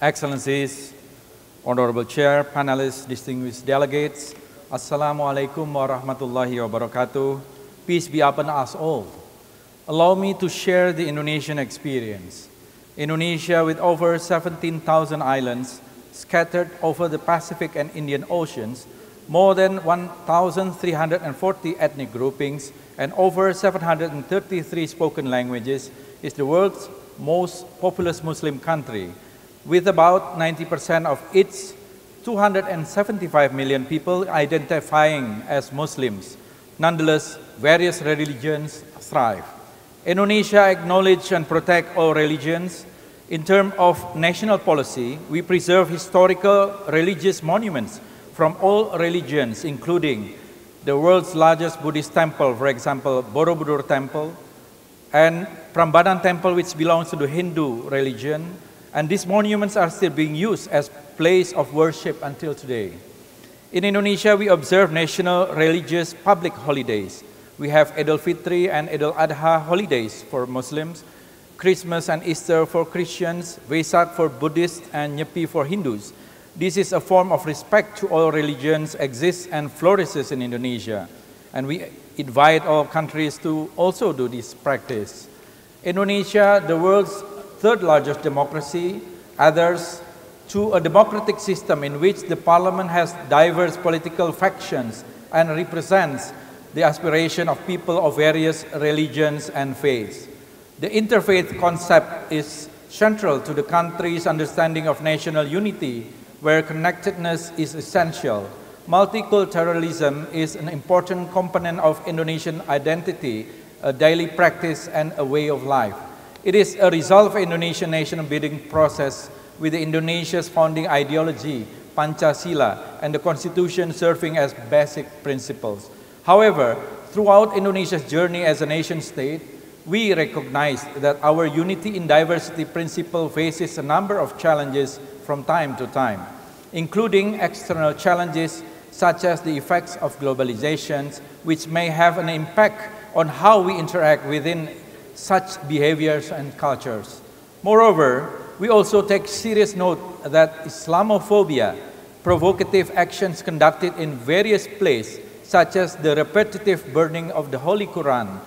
Excellencies, Honorable Chair, panelists, distinguished delegates, Assalamu alaikum warahmatullahi wabarakatuh. Peace be upon us all. Allow me to share the Indonesian experience. Indonesia, with over 17,000 islands scattered over the Pacific and Indian Oceans, more than 1,340 ethnic groupings, and over 733 spoken languages, is the world's most populous Muslim country, with about 90% of its 275 million people identifying as Muslims. Nonetheless, various religions thrive. Indonesia acknowledges and protects all religions. In terms of national policy, we preserve historical religious monuments from all religions, including the world's largest Buddhist temple, for example, Borobudur Temple, and Prambanan Temple, which belongs to the Hindu religion. And these monuments are still being used as place of worship until today. In Indonesia, we observe national religious public holidays. We have Idul Fitri and Idul Adha holidays for Muslims, Christmas and Easter for Christians, Vesak for Buddhists, and Nyepi for Hindus. This is a form of respect to all religions exists and flourishes in Indonesia. And we invite all countries to also do this practice. Indonesia, the world's third largest democracy, adheres to a democratic system in which the parliament has diverse political factions and represents the aspiration of people of various religions and faiths. The interfaith concept is central to the country's understanding of national unity, where connectedness is essential. Multiculturalism is an important component of Indonesian identity, a daily practice, and a way of life. It is a result of Indonesian nation-building process with Indonesia's founding ideology, Pancasila, and the constitution serving as basic principles. However, throughout Indonesia's journey as a nation-state, we recognize that our unity in diversity principle faces a number of challenges from time to time, including external challenges such as the effects of globalization, which may have an impact on how we interact within such behaviors and cultures. Moreover, we also take serious note that Islamophobia, provocative actions conducted in various places, such as the repetitive burning of the Holy Quran,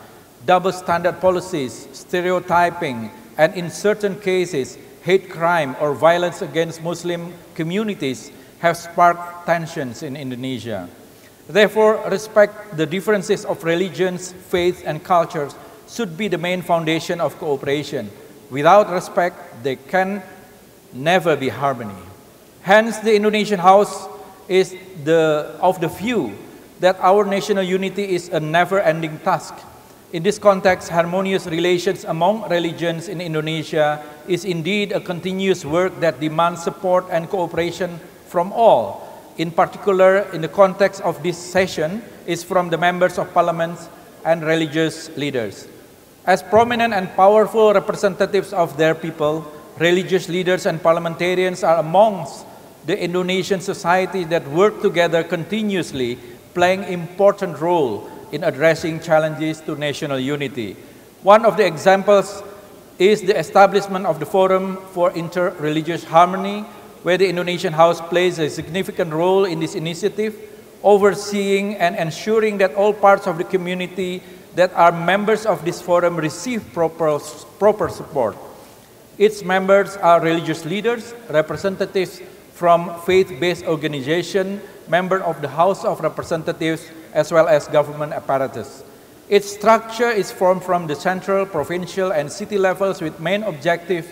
double standard policies, stereotyping, and in certain cases, hate crime or violence against Muslim communities have sparked tensions in Indonesia. Therefore, respect the differences of religions, faiths, and cultures should be the main foundation of cooperation. Without respect, there can never be harmony. Hence, the Indonesian House is of the view that our national unity is a never-ending task. In this context, harmonious relations among religions in Indonesia is indeed a continuous work that demands support and cooperation from all. In particular, in the context of this session, is from the members of parliament and religious leaders. As prominent and powerful representatives of their people, religious leaders and parliamentarians are amongst the Indonesian society that work together continuously, playing an important role in addressing challenges to national unity. One of the examples is the establishment of the Forum for Inter-Religious Harmony, where the Indonesian House plays a significant role in this initiative, overseeing and ensuring that all parts of the community that are members of this forum receive proper support. Its members are religious leaders, representatives from faith-based organizations, members of the House of Representatives, as well as government apparatus. Its structure is formed from the central, provincial, and city levels with main objectives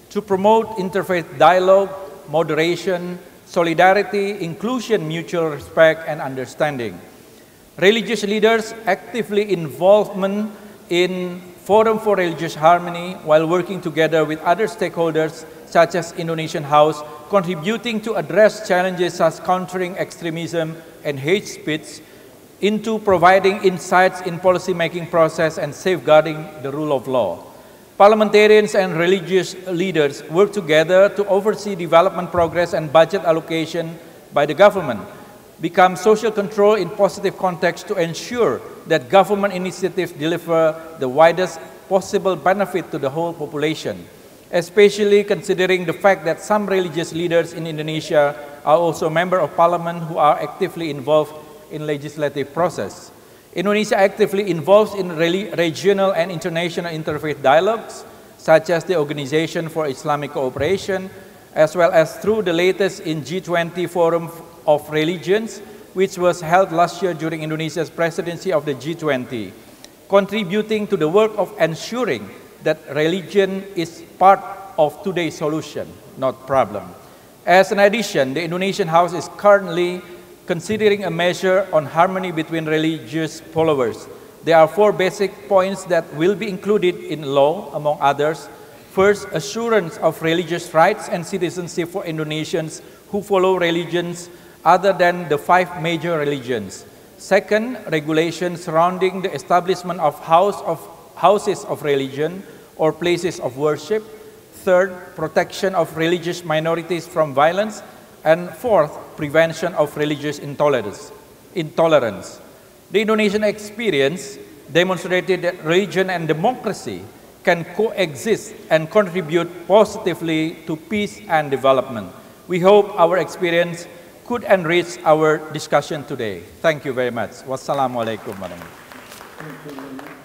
to promote interfaith dialogue, moderation, solidarity, inclusion, mutual respect, and understanding. Religious leaders actively involvement in Forum for Religious Harmony while working together with other stakeholders such as Indonesian House, contributing to address challenges such as countering extremism and hate speech, into providing insights in policy-making process and safeguarding the rule of law. Parliamentarians and religious leaders work together to oversee development progress and budget allocation by the government, become social control in positive context to ensure that government initiatives deliver the widest possible benefit to the whole population. especially considering the fact that some religious leaders in Indonesia are also members of parliament who are actively involved in legislative process. Indonesia actively involves in regional and international interfaith dialogues, such as the Organization for Islamic Cooperation, as well as through the latest in G20 Forum of Religions, which was held last year during Indonesia's presidency of the G20, contributing to the work of ensuring that religion is part of today's solution, not problem. As an addition, the Indonesian House is currently considering a measure on harmony between religious followers. There are 4 basic points that will be included in law, among others. First, assurance of religious rights and citizenship for Indonesians who follow religions other than the 5 major religions. Second, regulations surrounding the establishment of houses of religion or places of worship. Third, protection of religious minorities from violence. And fourth, prevention of religious intolerance. The Indonesian experience demonstrated that religion and democracy can coexist and contribute positively to peace and development. We hope our experience could enrich our discussion today. Thank you very much. Wassalamualaikum warahmatullahi wabarakatuh.